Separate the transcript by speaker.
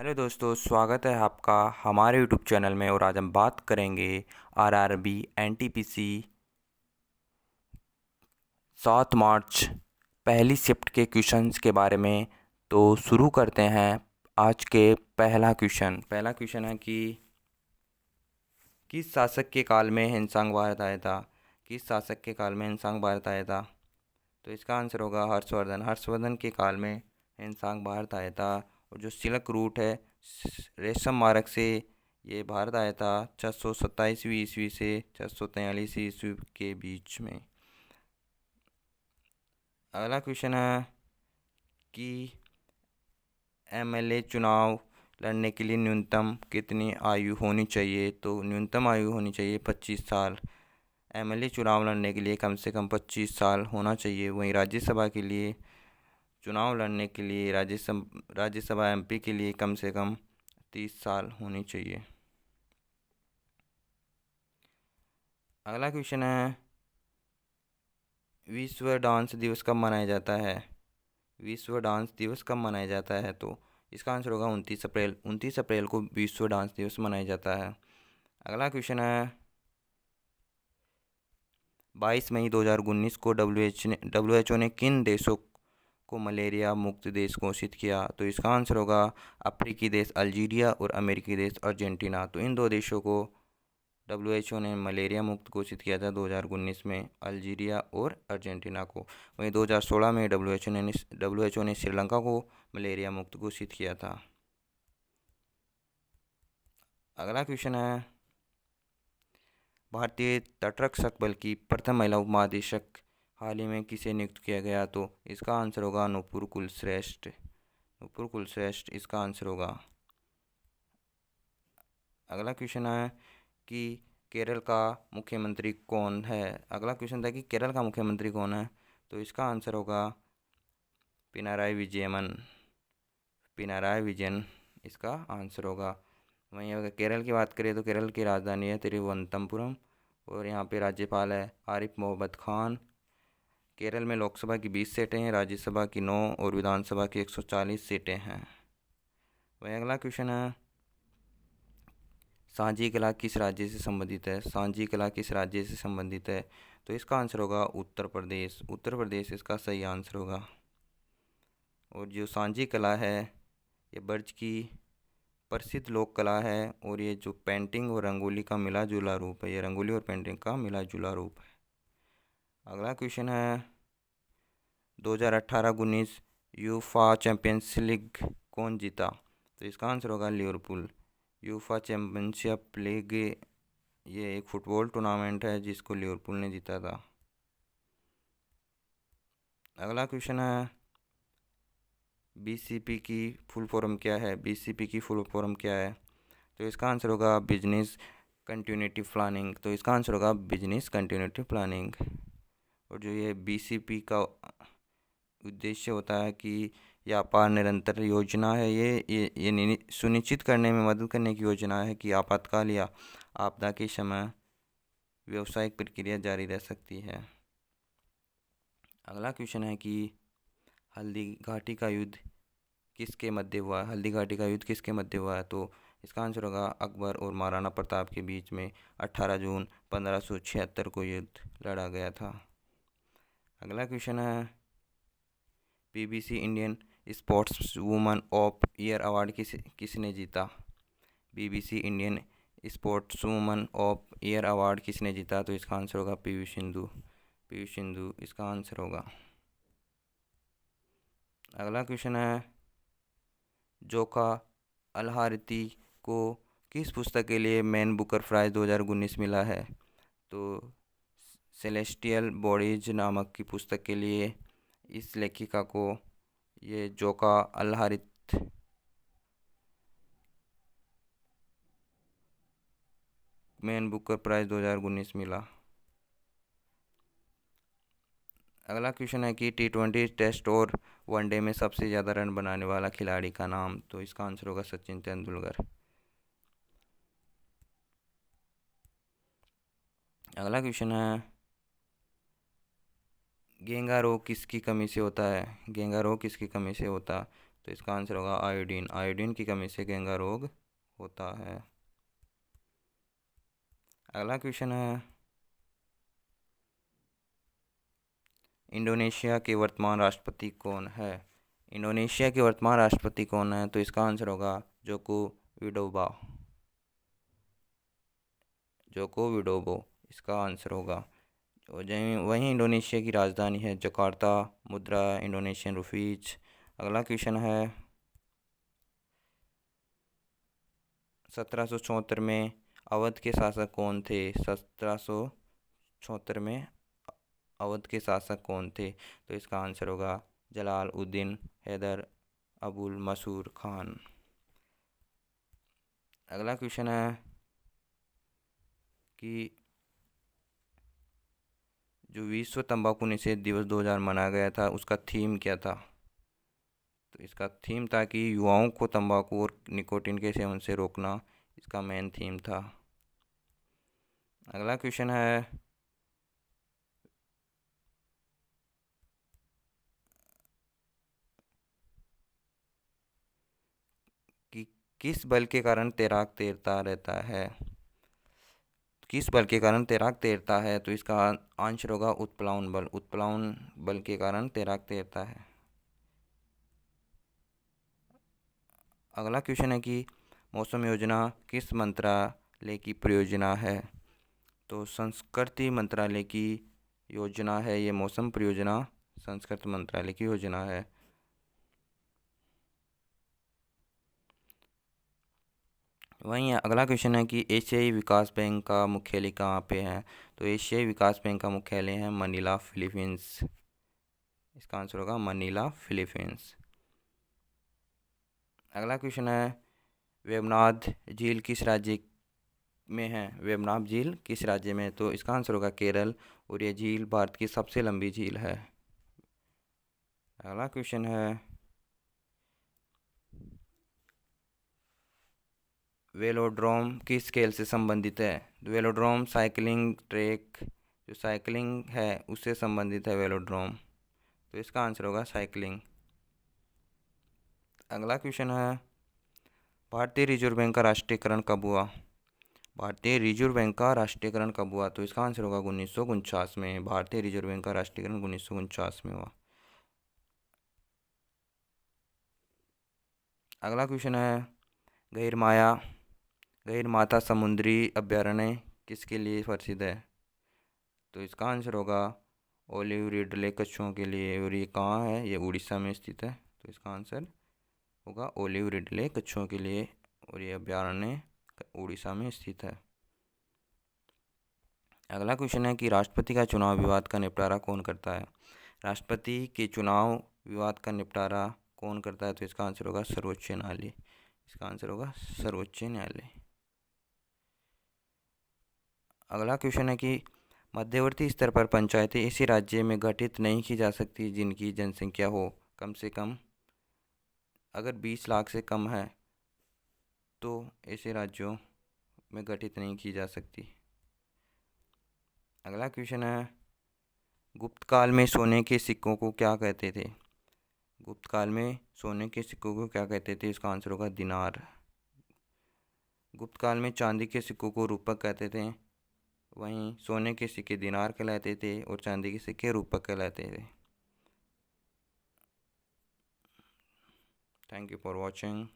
Speaker 1: Hello दोस्तों, स्वागत है आपका हमारे यूट्यूब चैनल में। और आज हम बात करेंगे आरआरबी एनटीपीसी 7 मार्च पहली शिफ्ट के क्वेश्चंस के बारे में। तो शुरू करते हैं आज के पहला क्वेश्चन है कि किस शासक के काल में हिंसांग भारत आया था। किस शासक के काल में हिंसांग भारत आया था? तो इसका आंसर होगा हर्षवर्धन के काल में हिंसांग भारत आया था। और जो सिल्क रूट है, रेशम मार्ग से ये भारत आया था 627वीं ईस्वी से 643 ईस्वी के बीच में। अगला क्वेश्चन है कि एमएलए चुनाव लड़ने के लिए न्यूनतम कितनी आयु होनी चाहिए? तो न्यूनतम आयु होनी चाहिए 25 साल। एमएलए चुनाव लड़ने के लिए कम से कम 25 साल होना चाहिए। वहीं राज्यसभा के लिए चुनाव लड़ने के लिए राज्यसभा एमपी के लिए कम से कम 30 साल होनी चाहिए। अगला क्वेश्चन है विश्व डांस दिवस कब मनाया जाता है? विश्व डांस दिवस कब मनाया जाता है? तो इसका आंसर होगा 29 अप्रैल। 29 अप्रैल को विश्व डांस दिवस मनाया जाता है। अगला क्वेश्चन है 22 मई 2019 को डब्ल्यू एच ओ ने किन देशों को मलेरिया मुक्त देश घोषित किया? तो इसका आंसर होगा अफ्रीकी देश अल्जीरिया और अमेरिकी देश अर्जेंटीना। तो इन दो देशों को डब्ल्यूएचओ ने मलेरिया मुक्त घोषित किया था 2019 में, अल्जीरिया और अर्जेंटीना को। वहीं 2016 में डब्ल्यूएचओ ने श्रीलंका को मलेरिया मुक्त घोषित किया था। अगला क्वेश्चन है भारतीय तटरक्षक बल की प्रथम महिला उपमहानिदेशक हाल ही में किसे नियुक्त किया गया? तो इसका आंसर होगा नूपुर कुलश्रेष्ठ इसका आंसर होगा। अगला क्वेश्चन है कि केरल का मुख्यमंत्री कौन है? अगला क्वेश्चन था कि केरल का मुख्यमंत्री कौन है? तो इसका आंसर होगा पिनाराई विजयन इसका आंसर होगा। वहीं अगर केरल की बात करें तो केरल की राजधानी है तिरुवनंतपुरम और यहाँ पे राज्यपाल है आरिफ मोहम्मद खान। केरल में लोकसभा की 20 सीटें हैं, राज्यसभा की 9 और विधानसभा की 140 सीटें हैं। वहीं अगला क्वेश्चन है सांची कला किस राज्य से संबंधित है? सांची कला किस राज्य से संबंधित है? तो इसका आंसर होगा उत्तर प्रदेश इसका सही आंसर होगा। और जो सांची कला है ये ब्रज की प्रसिद्ध लोक कला है और ये जो पेंटिंग और रंगोली का मिला जुला रूप है, ये रंगोली और पेंटिंग का मिला जुला रूप है। अगला क्वेश्चन है 2018-19 यूफा चैंपियंस लीग कौन जीता? तो इसका आंसर होगा लिवरपूल। यूफा चैंपियनशिप लीग ये एक फुटबॉल टूर्नामेंट है जिसको लिवरपूल ने जीता था। अगला क्वेश्चन है बीसीपी की फुल फॉर्म क्या है? बीसीपी की फुल फॉर्म क्या है? तो इसका आंसर होगा बिजनेस कंटिन्यूटी प्लानिंग। तो इसका आंसर होगा बिजनेस कंटिन्यूटी प्लानिंग। और जो ये बीसीपी का उद्देश्य होता है कि व्यापार निरंतर योजना है, ये सुनिश्चित करने में मदद करने की योजना है कि आपातकाल या आपदा के समय व्यावसायिक प्रक्रिया जारी रह सकती है। अगला क्वेश्चन है कि हल्दी घाटी का युद्ध किसके मध्य हुआ? हल्दी घाटी का युद्ध किसके मध्य हुआ है? तो इसका आंसर होगा अकबर और महाराणा प्रताप के बीच में 18 जून 1576 को युद्ध लड़ा गया था। अगला क्वेश्चन है BBC Indian sports woman of year award किसने जीता? BBC Indian sports woman of year award किसने जीता? तो इसका आंसर होगा पीवी सिंधु इसका आंसर होगा। अगला क्वेश्चन है जोका अलहारती को किस पुस्तक के लिए मैन बुकर प्राइज 2019 मिला है? तो सेलेस्टियल बॉडीज नामक की पुस्तक के लिए इस लेखिका को ये जोका अलहारित मैन बुकर प्राइज 2019 मिला। अगला क्वेश्चन है कि टी20 टेस्ट और वनडे में सबसे ज़्यादा रन बनाने वाला खिलाड़ी का नाम? तो इसका आंसर होगा सचिन तेंदुलकर। अगला क्वेश्चन है घेंगा रोग किसकी कमी से होता है? घेंगा रोग किसकी कमी से होता? तो इसका आंसर होगा आयोडीन। आयोडीन की कमी से घेंघा रोग होता है। अगला क्वेश्चन है, इंडोनेशिया के वर्तमान राष्ट्रपति कौन है? इंडोनेशिया के वर्तमान राष्ट्रपति कौन है? तो इसका आंसर होगा जोको विडोबा। जोको विडोबो इसका आंसर होगा। वहीं इंडोनेशिया की राजधानी है जकार्ता। मुद्रा इंडोनेशियन रुपीज। अगला क्वेश्चन है, 1774 में अवध के शासक कौन थे? 1774 में अवध के शासक कौन थे? तो इसका आंसर होगा जलाल उद्दीन हैदर अबुल मसूर खान। अगला क्वेश्चन है कि जो विश्व तंबाकू निषेध दिवस 2000 मनाया गया था, उसका थीम क्या था? तो इसका थीम था कि युवाओं को तंबाकू और निकोटीन के सेवन से रोकना, इसका मेन थीम था। अगला क्वेश्चन है कि किस बल के कारण तैराक तैरता रहता है? किस बल के कारण तैराक तैरता है? तो इसका आंसर होगा उत्प्लावन बल। उत्प्लावन बल के कारण तैराक तैरता है। अगला क्वेश्चन है कि मौसम योजना किस मंत्रालय की परियोजना है? तो संस्कृति मंत्रालय की योजना है ये। मौसम परियोजना संस्कृति मंत्रालय की योजना है। वहीं अगला क्वेश्चन है कि एशियाई विकास बैंक का मुख्यालय कहाँ पे है? तो एशियाई विकास बैंक का मुख्यालय है मनीला, फिलीपींस। इसका आंसर होगा मनीला, फिलीपींस। अगला क्वेश्चन है, वेवनाड झील किस राज्य में है? वेवनाड झील किस राज्य में है? तो इसका आंसर होगा केरल, और यह झील भारत की सबसे लंबी झील है। अगला क्वेश्चन है, वेलोड्रोम किस खेल से संबंधित है? वेलोड्रोम साइकिलिंग ट्रैक, जो साइकिलिंग है उससे संबंधित है वेलोड्रोम। तो इसका आंसर होगा साइकिलिंग। अगला क्वेश्चन है, भारतीय रिजर्व बैंक का राष्ट्रीयकरण कब हुआ? भारतीय रिजर्व बैंक का राष्ट्रीयकरण कब हुआ? तो इसका आंसर होगा 1949 में। भारतीय रिजर्व बैंक का राष्ट्रीयकरण 1949 में हुआ। अगला क्वेश्चन है, गहिरमाया गहिरमाथा समुद्री अभयारण्य किसके लिए प्रसिद्ध है? तो इसका आंसर होगा ओलिव रिडले कछुओं के लिए, और ये कहाँ है? ये उड़ीसा में स्थित है। तो इसका आंसर होगा ओलिव रिडले कछुओं के लिए, और ये अभयारण्य उड़ीसा में स्थित है। अगला क्वेश्चन है कि राष्ट्रपति का चुनाव विवाद का निपटारा कौन करता है? राष्ट्रपति के चुनाव विवाद का निपटारा कौन करता है? तो इसका आंसर होगा सर्वोच्च न्यायालय। इसका आंसर होगा सर्वोच्च न्यायालय। अगला क्वेश्चन है कि मध्यवर्ती स्तर पर पंचायतें ऐसे राज्य में गठित नहीं की जा सकती जिनकी जनसंख्या हो कम से कम, अगर 20 लाख से कम है तो ऐसे राज्यों में गठित नहीं की जा सकती। अगला क्वेश्चन है, गुप्त काल में सोने के सिक्कों को क्या कहते थे? गुप्त काल में सोने के सिक्कों को क्या कहते थे? इसका आंसर होगा दिनार। गुप्त काल में चांदी के सिक्कों को रूपक कहते थे, वहीं सोने के सिक्के दिनार कहलाते थे और चांदी के सिक्के रूपक कहलाते थे। Thank you for watching.